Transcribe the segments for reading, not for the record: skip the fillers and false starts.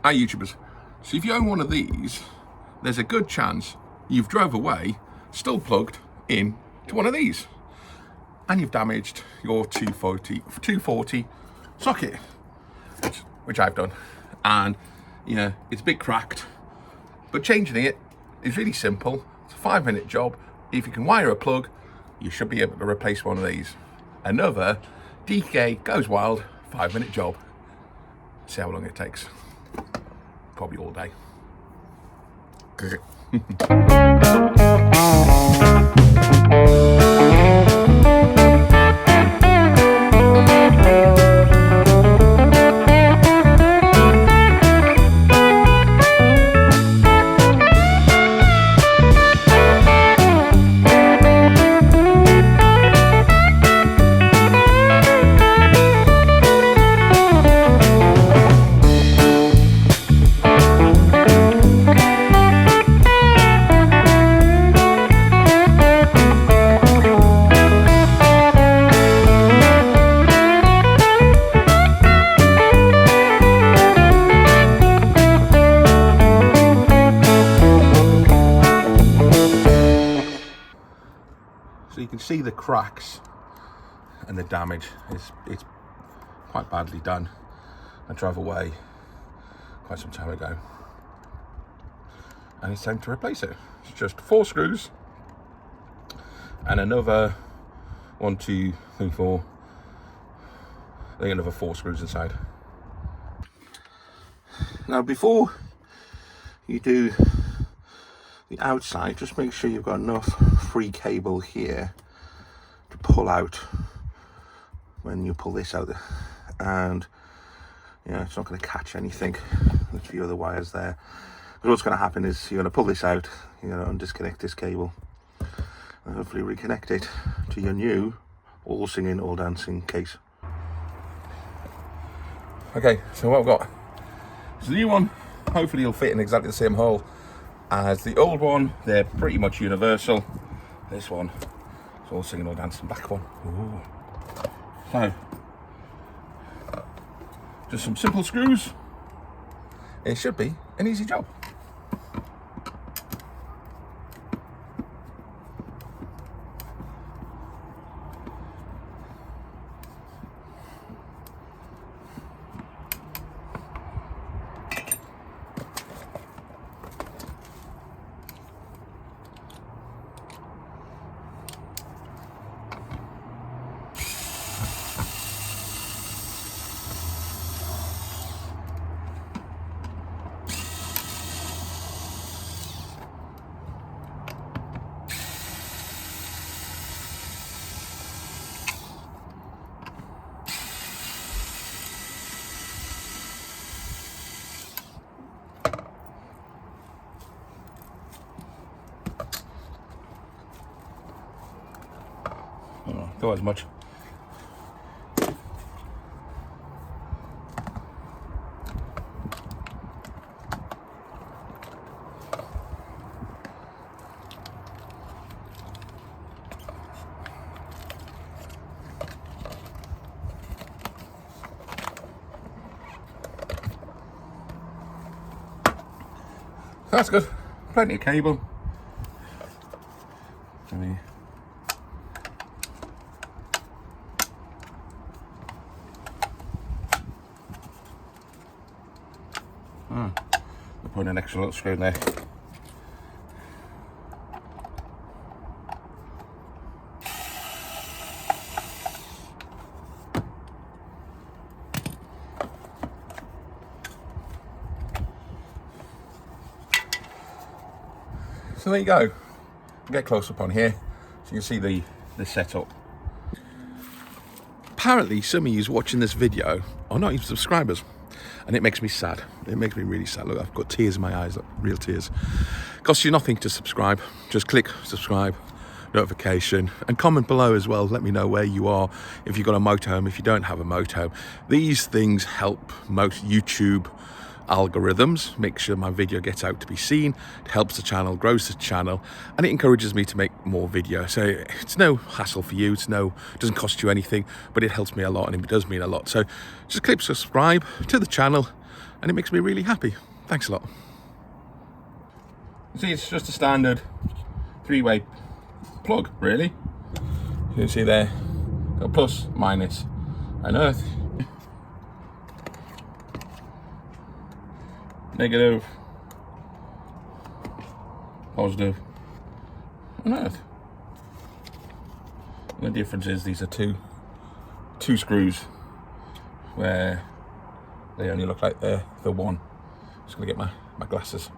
Hi YouTubers. So if you own one of these, there's a good chance you've drove away still plugged in to one of these and you've damaged your 240 socket, which I've done, and you know it's a bit cracked, but changing it is really simple. It's a 5-minute job. If you can wire a plug, you should be able to replace one of these. Another DK goes wild 5-minute job. See how long it takes. Probably all day. So you can see the cracks and the damage. It's quite badly done. I drove away quite some time ago and it's time to replace it. It's just 4 screws and another 1, 2, 3, 4. I think another 4 screws inside. Now before you do the outside, just make sure you've got enough free cable here to pull out when you pull this out, and you know it's not going to catch anything. There's a few other wires there. But what's going to happen is you're going to pull this out, you're going to undisconnect this cable and hopefully reconnect it to your new all singing all dancing case. Okay, so what I've got is the new one. Hopefully it'll fit in exactly the same hole as the old one. They're pretty much universal. This one is all singing all dancing, back one. Ooh. So just some simple screws. It should be an easy job. Go as much. That's good. Plenty of cable. I'll put an extra little screw in there. So there you go. Get close up on here so you can see the setup. Apparently some of you watching this video are not even subscribers, and it makes me sad. It makes me really sad. Look, I've got tears in my eyes, look, real tears. Costs you nothing to subscribe. Just click subscribe, notification, and comment below as well. Let me know where you are, if you've got a motorhome, if you don't have a motorhome. These things help most YouTube algorithms, make sure my video gets out to be seen. It helps the channel, grows the channel, and it encourages me to make more videos. So it's no hassle for you, it doesn't cost you anything, but it helps me a lot and it does mean a lot. So just click subscribe to the channel and it makes me really happy. Thanks a lot. See, it's just a standard 3-way plug, really. You can see there, got plus, minus, and earth. Negative, positive, and earth. And the difference is these are two screws, where they only look like they're the one. Just gonna get my glasses.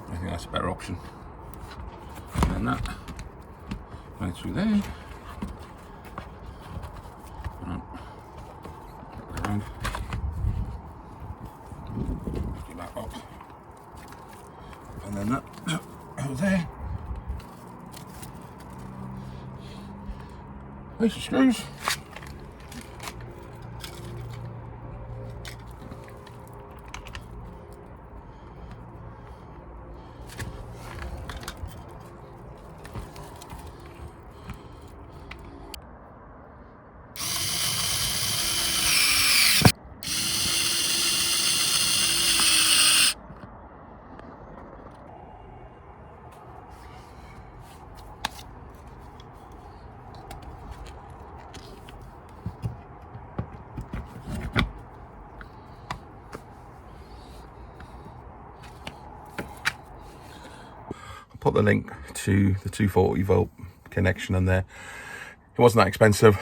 I think that's a better option than that. Right through there. Around. Get that up. And then that over there. There's the screws. Put the link to the 240 volt connection in there. It wasn't that expensive,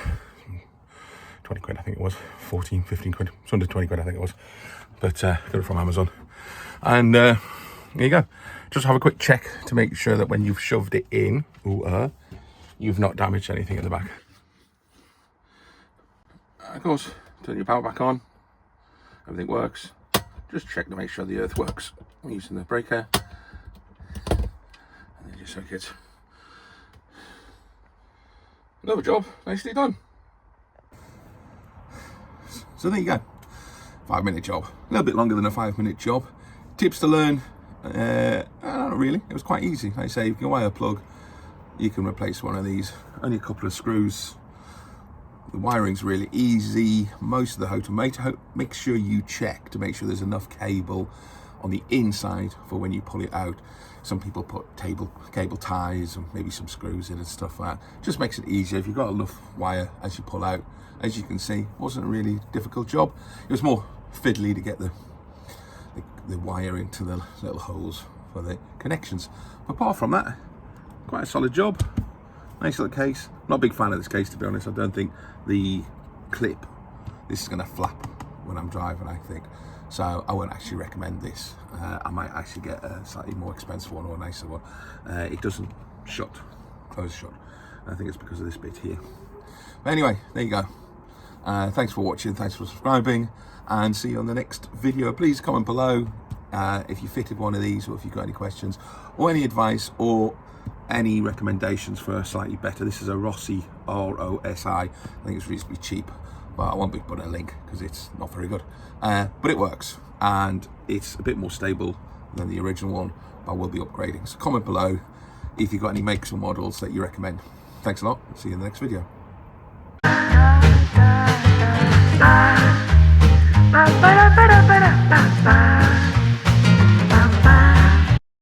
20 quid I think it was, 14, 15 quid, it's under 20 quid I think it was, but got it from Amazon. And there you go, just have a quick check to make sure that when you've shoved it in, you've not damaged anything at the back. Of course, turn your power back on, everything works. Just check to make sure the earth works. I'm using the breaker, and then your socket. Another job, nicely done. So there you go, 5-minute job. A little bit longer than a 5-minute job. Tips to learn, not really, it was quite easy. Like I say, if you wire a plug, you can replace one of these, only a couple of screws. The wiring's really easy. Most of the Hookup, make sure you check to make sure there's enough cable on the inside for when you pull it out. Some people put cable ties and maybe some screws in and stuff like that. Just makes it easier if you've got enough wire as you pull out. As you can see, it wasn't a really difficult job. It was more fiddly to get the wire into the little holes for the connections. But apart from that, quite a solid job. Nice little case. Not a big fan of this case, to be honest. I don't think the clip, this is going to flap when I'm driving, I think. So I won't actually recommend this. I might actually get a slightly more expensive one or a nicer one. It doesn't close shut. I think it's because of this bit here. But anyway, there you go. Thanks for watching, thanks for subscribing, and see you on the next video. Please comment below if you fitted one of these, or if you've got any questions or any advice or any recommendations for a slightly better. This is a Rossi, R-O-S-I. I think it's reasonably cheap, but I won't be putting a link because it's not very good. But it works, and it's a bit more stable than the original one, but we'll be upgrading. So comment below if you've got any makes or models that you recommend. Thanks a lot. See you in the next video. Ba ba ba ba ba ba ba.